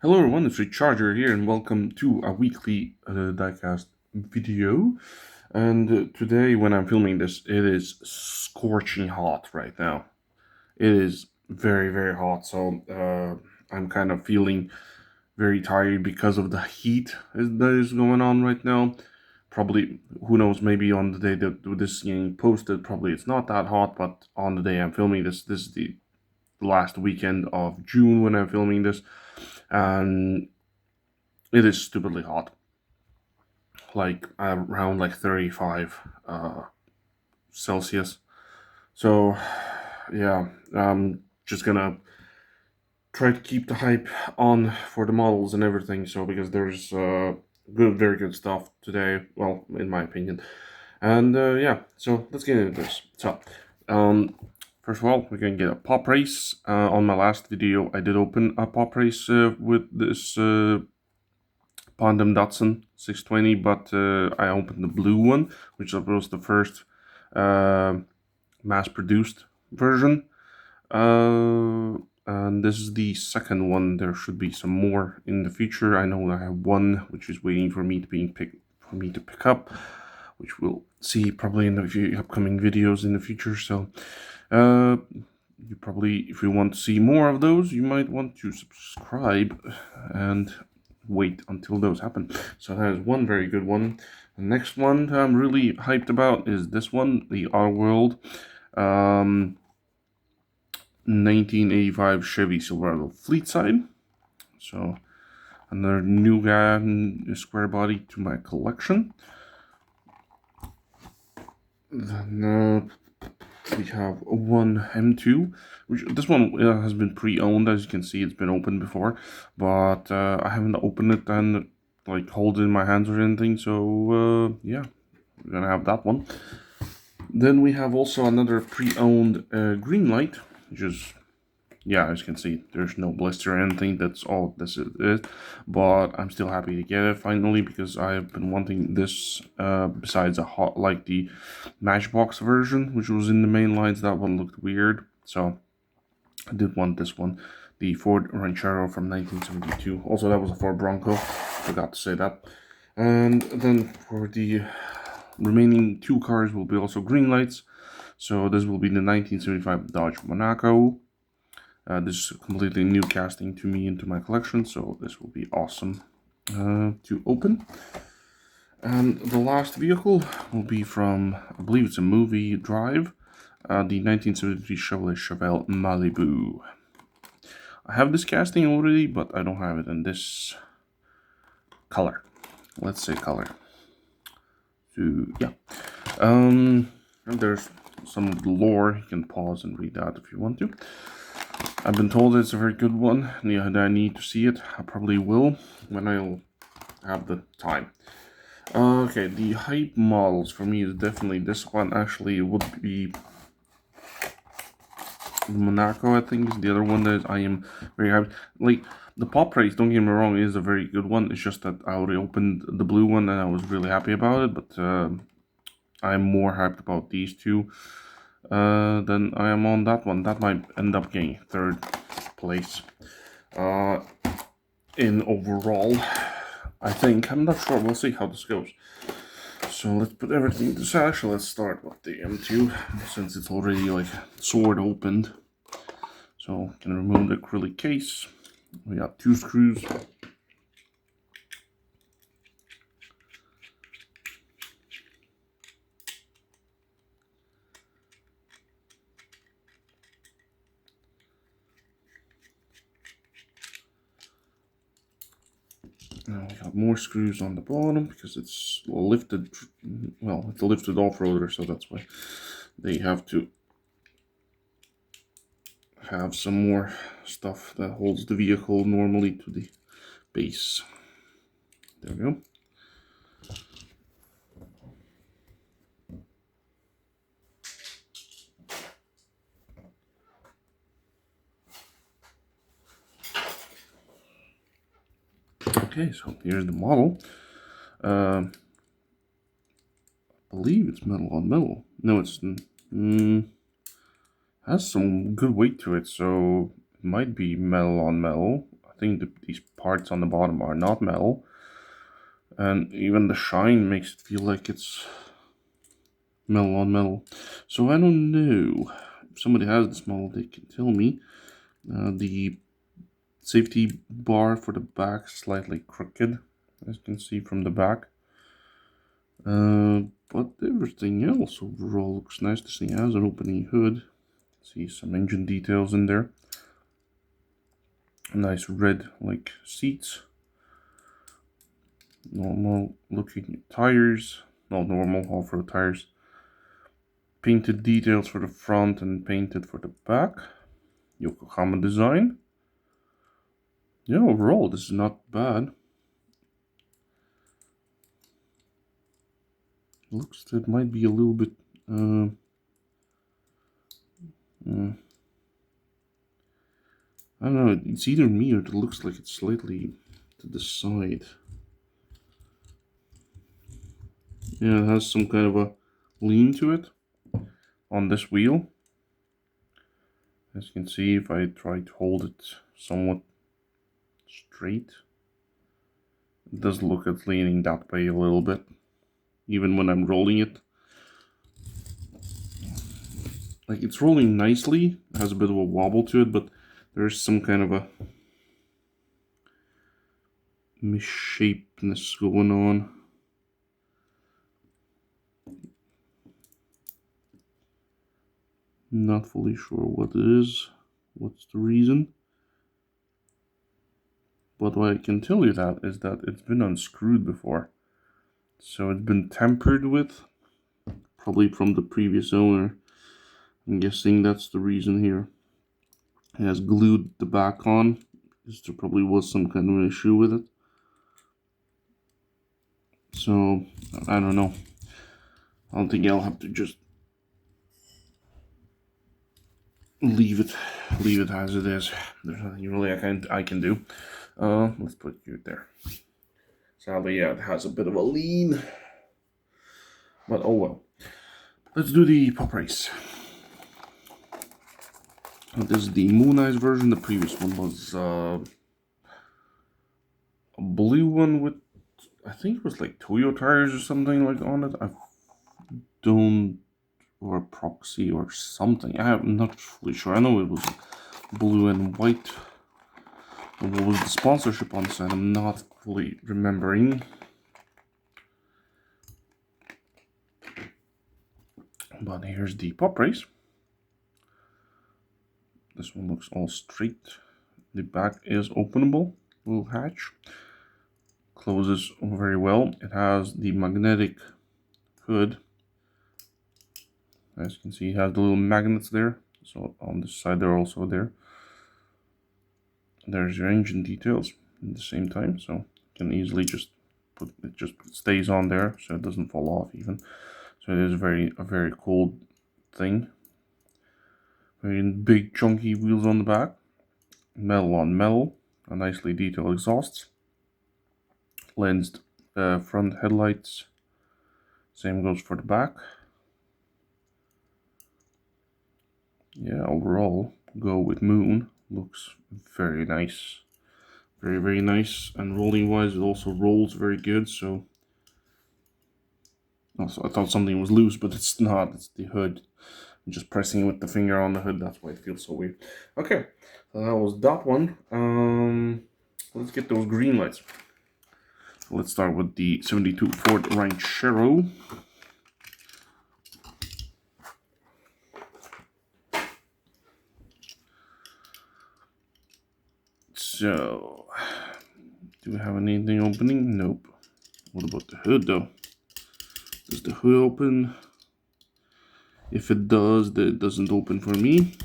Hello everyone, it's Recharger here and welcome to a weekly Diecast video. And today when I'm filming this, it is scorching hot right now. It is very, very hot, so I'm kind of feeling very tired because of the heat that is going on right now. Probably, who knows, maybe on the day that this is getting posted, probably it's not that hot, but on the day I'm filming this is the last weekend of June when I'm filming this. And it is stupidly hot, like around like 35 Celsius. So yeah, I'm just gonna try to keep the hype on for the models and everything. So because there's very good stuff today. Well, in my opinion. And yeah, so let's get into this. So first of all, we're gonna get a pop race. On my last video, I did open a pop race with this Pandem Datsun 620, but I opened the blue one, which was the first mass-produced version. And this is the second one. There should be some more in the future. I know I have one which is waiting for me to pick up, which we'll see probably in the upcoming videos in the future. So you probably, if you want to see more of those, you might want to subscribe and wait until those happen. So that is one very good one. The next one I'm really hyped about is this one, the Our World 1985 Chevy Silverado Fleet Side. So another new guy in square body to my collection. Then we have one M2, which this one has been pre-owned. As you can see, it's been opened before, but I haven't opened it and like hold it in my hands or anything. So yeah, we're gonna have that one. Then we have also another pre-owned Greenlight, which is, yeah, as you can see, there's no blister or anything. That's all this is. But I'm still happy to get it finally because I've been wanting this. Besides like the Matchbox version, which was in the main lines, that one looked weird. So I did want this one, the Ford Ranchero from 1972. Also, that was a Ford Bronco. Forgot to say that. And then for the remaining two cars will be also green lights. So this will be the 1975 Dodge Monaco. This is completely new casting to me into my collection, so this will be awesome to open. And the last vehicle will be from, I believe it's a movie Drive, the 1973 Chevrolet Chevelle Malibu. I have this casting already, but I don't have it in this color. Let's say color. So yeah, and there's some of the lore. You can pause and read that if you want to. I've been told it's a very good one, and I need to see it. I probably will when I'll have the time. Okay, the hype models for me is definitely this one. Actually, it would be the Monaco, I think, is the other one that I am very happy. Like, the pop race, don't get me wrong, is a very good one. It's just that I already opened the blue one and I was really happy about it, but I'm more hyped about these two than I am on that one. That might end up getting third place in overall, I think. I'm not sure. We'll see how this goes. So let's put everything to side. Actually, let's start with the M2 since it's already like sword opened. So can remove the acrylic case. We got two screws. Now we got more screws on the bottom because it's lifted. Well, it's a lifted off-roader, so that's why they have to have some more stuff that holds the vehicle normally to the base. There we go. Okay, so here's the model. I believe it's metal on metal. No, it's has some good weight to it, so it might be metal on metal. I think these parts on the bottom are not metal. And even the shine makes it feel like it's metal on metal. So I don't know. If somebody has this model, they can tell me. The safety bar for the back slightly crooked, as you can see from the back. But everything else overall looks nice. This thing has an opening hood. See some engine details in there. Nice red like seats. Normal looking tires. Not normal off-road tires. Painted details for the front and painted for the back. Yokohama design. Yeah, overall this is not bad. Looks it might be a little bit I don't know, it's either me or it looks like it's slightly to the side. Yeah, it has some kind of a lean to it on this wheel. As you can see, if I try to hold it somewhat straight, it does look at leaning that way a little bit, even when I'm rolling it. Like, it's rolling nicely, it has a bit of a wobble to it, but there's some kind of a misshapeness going on. Not fully sure what it is, what's the reason. But what I can tell you that is that it's been unscrewed before. So it's been tampered with, probably from the previous owner. I'm guessing that's the reason here. It has glued the back on, because there probably was some kind of an issue with it. So, I don't know. I don't think I'll have to just leave it as it is. There's nothing really I can do. Let's put you there. Sadly, yeah, it has a bit of a lean, but oh well. Let's do the pop race. This is the Moon Eyes version. The previous one was a blue one with, I think it was like Toyo tires or something like on it. I don't, or Proxy or something. I'm not fully sure. I know it was blue and white. What was the sponsorship on the side? I'm not fully remembering. But here's the pop race. This one looks all straight. The back is openable, little hatch. Closes very well. It has the magnetic hood. As you can see, it has the little magnets there. So on this side, they're also there. There's your engine details at the same time, so you can easily just put it, just stays on there, so it doesn't fall off even. So it is a very cool thing. Very big chunky wheels on the back, metal on metal, a nicely detailed exhausts, lensed front headlights. Same goes for the back. Yeah, overall, go with Moon. Looks very nice. Very nice. And rolling wise, it also rolls very good. So also, I thought something was loose, but it's not. It's the hood. I'm just pressing with the finger on the hood. That's why it feels so weird. Okay, so that was that one. Let's get those green lights. So let's start with the 72 Ford Ranchero. So, do we have anything opening? Nope. What about the hood though? Does the hood open? If it does, it doesn't open for me.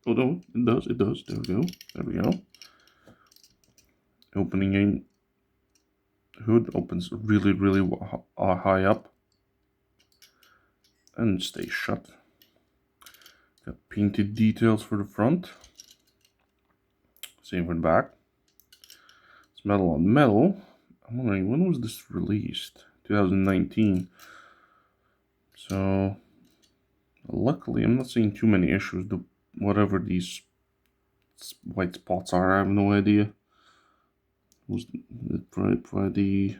Oh no, it does, it does. There we go. There we go. Opening in hood opens really high up and stays shut. Got painted details for the front. Same for the back. It's metal on metal. I'm wondering, when was this released? 2019. So luckily I'm not seeing too many issues. Whatever these white spots are, I have no idea. Was it by the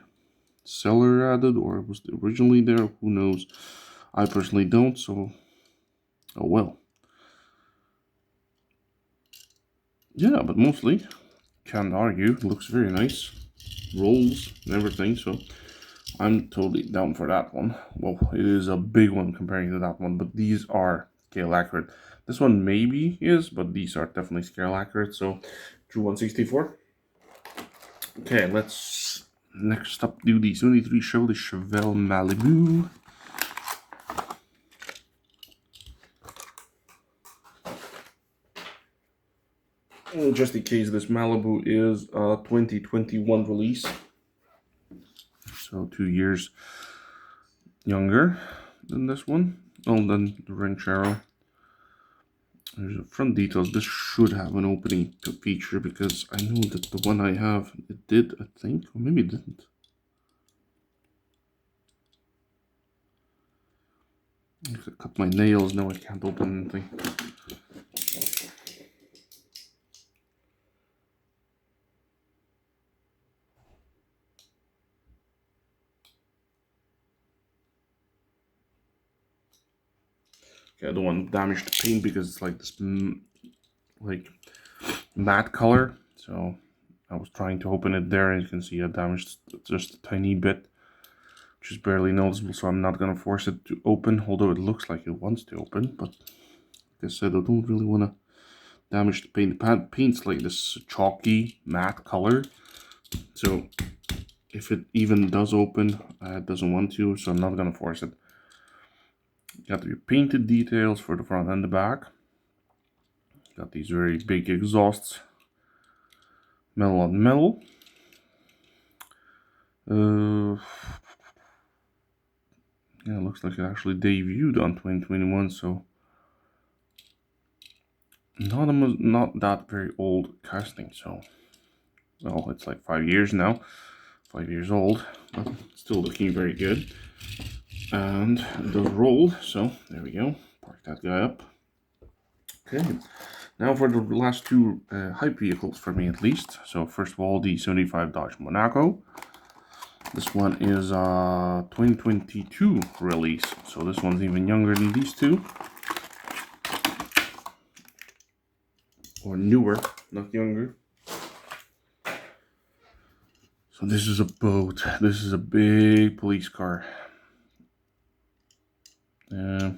seller added, or was it originally there? Who knows? I personally don't, so oh well. Yeah, but mostly can't argue. It looks very nice, rolls and everything. So I'm totally down for that one. Well, it is a big one comparing to that one, but these are scale accurate. This one maybe is, but these are definitely scale accurate. So through 164. Okay, let's next up do the 73 Chevrolet Chevelle Malibu. Just in case, this Malibu is a 2021 release, so 2 years younger than this one. Oh, than the Ranchero. There's the front details. This should have an opening feature because I know that the one I have, it did, I think, or maybe it didn't. I cut my nails, now I can't open anything. Okay, I don't want to damage the paint because it's like this like matte color. So I was trying to open it there, and you can see I damaged just a tiny bit, which is barely noticeable. So I'm not gonna force it to open, although it looks like it wants to open. But like I said, I don't really want to damage the paint. The paint's like this chalky matte color, so if it even does open, it doesn't want to. So I'm not gonna force it. Got your painted details for the front and the back. Got these very big exhausts, metal on metal. Yeah, it looks like it actually debuted on 2021, so not that very old casting. So, well, it's like 5 years now, 5 years old, but still looking very good. And it does roll, so there we go. Park that guy up. Okay, now for the last two hype vehicles for me at least. So first of all, the 75 Dodge Monaco. This one is a 2022 release, so this one's even younger than these two. Or newer, not younger. So this is a boat. This is a big police car. A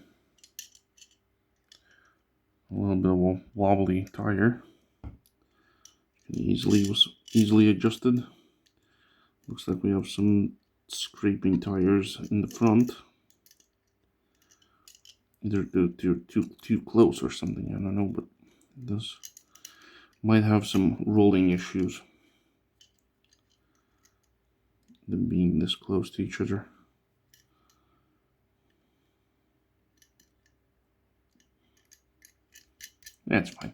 little bit of a wobbly tire. Was easily adjusted. Looks like we have some scraping tires in the front. Either too close or something, I don't know, but this might have some rolling issues, them being this close to each other. That's fine.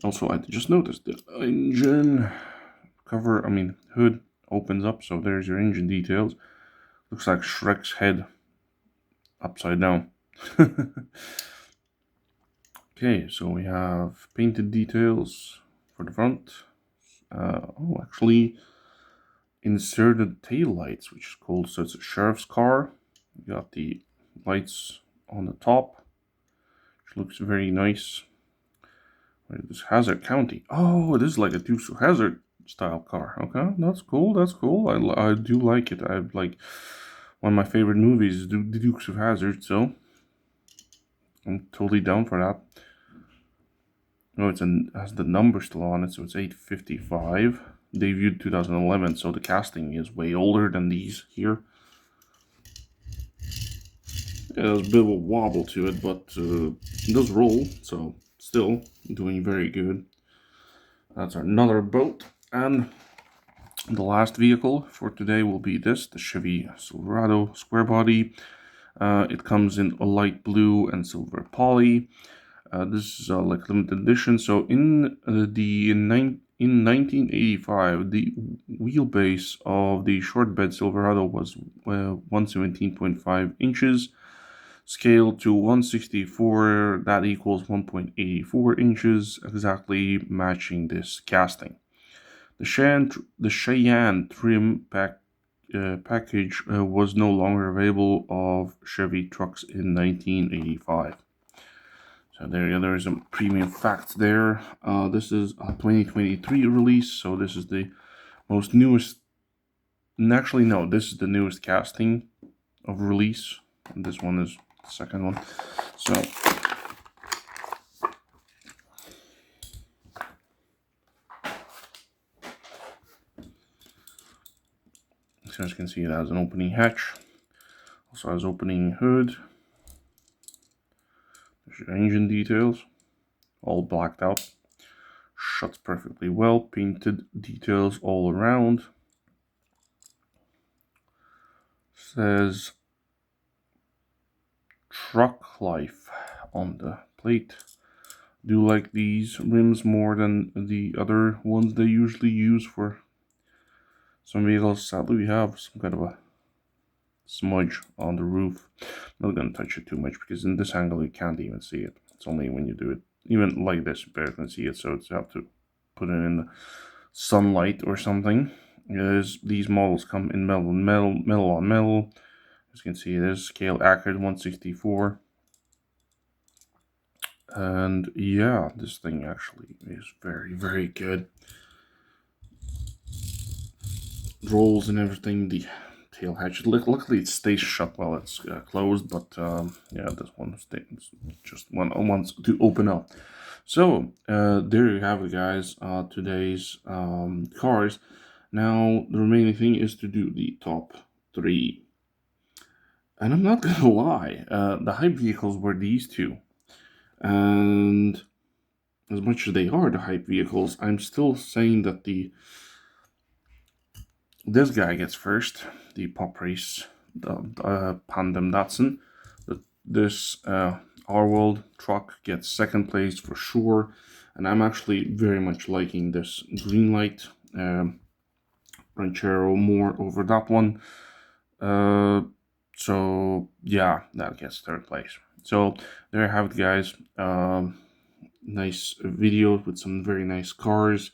Also, I just noticed the engine cover, hood opens up, so there's your engine details. Looks like Shrek's head upside down. Okay, so we have painted details for the front. Actually inserted tail lights, which is cool. So it's a sheriff's car. You got the lights on the top, which looks very nice. This Hazard County. Oh, this is like a Dukes of Hazzard style car. Okay, that's cool. That's cool. I do like it. I like one of my favorite movies is the Dukes of Hazzard, so I'm totally down for that. Oh, it has the number still on it, so it's 855. Debuted 2011, so the casting is way older than these here. Yeah, there's a bit of a wobble to it, but it does roll, so still doing very good. That's another boat. And the last vehicle for today will be this, the Chevy Silverado Square Body. It comes in a light blue and silver poly. This is like limited edition. So in 1985, the wheelbase of the short bed Silverado was 117.5 inches. Scaled to 164, that equals 1.84 inches, exactly matching this casting. The Cheyenne trim package was no longer available of Chevy trucks in 1985. So there is a premium fact there. This is a 2023 release, so this is the most newest. And actually, no, this is the newest casting of release. And this one is the second one. So as you can see, it has an opening hatch. Also has opening hood. There's your engine details, all blacked out. Shuts perfectly well. Painted details all around. Says Truck Life on the plate. Do like these rims more than the other ones they usually use for some vehicles. Sadly, we have some kind of a smudge on the roof. I'm not going to touch it too much because in this angle you can't even see it. It's only when you do it, even like this, you barely can see it. So it's have to put it in the sunlight or something. These models come in metal on metal. As you can see, it is scale accurate 1/64. And yeah, this thing actually is very, very good. Rolls and everything. The tail hatch. Luckily, it stays shut while it's closed. But yeah, this one stays just wants to open up. So there you have it, guys. Today's cars. Now the remaining thing is to do the top 3. And I'm not gonna lie, the hype vehicles were these two. And as much as they are the hype vehicles, I'm still saying that this guy gets first, the Pop Race, the Pandem Datsun. This R-World truck gets second place for sure, and I'm actually very much liking this Greenlight Ranchero more over that one. So yeah, that gets third place. So there you have it, guys. Nice video with some very nice cars.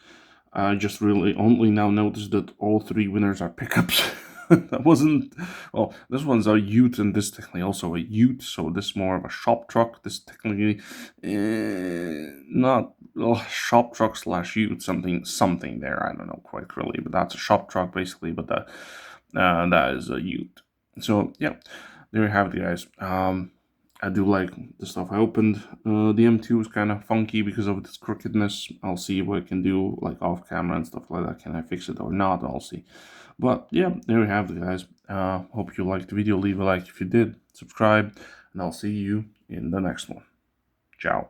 I just really only now noticed that all 3 winners are pickups. That wasn't, well, this one's a Ute and this technically also a Ute, so this is more of a shop truck. This technically not shop truck / Ute, something there. I don't know quite really, but that's a shop truck basically. But that is a Ute. So yeah, there you have it, guys. I do like the stuff I opened. The M2 is kind of funky because of its crookedness. I'll see what I can do, like off camera and stuff like that. Can I fix it or not? I'll see. But yeah, there you have it, guys. Hope you liked the video. Leave a like if you did. Subscribe, and I'll see you in the next one. Ciao.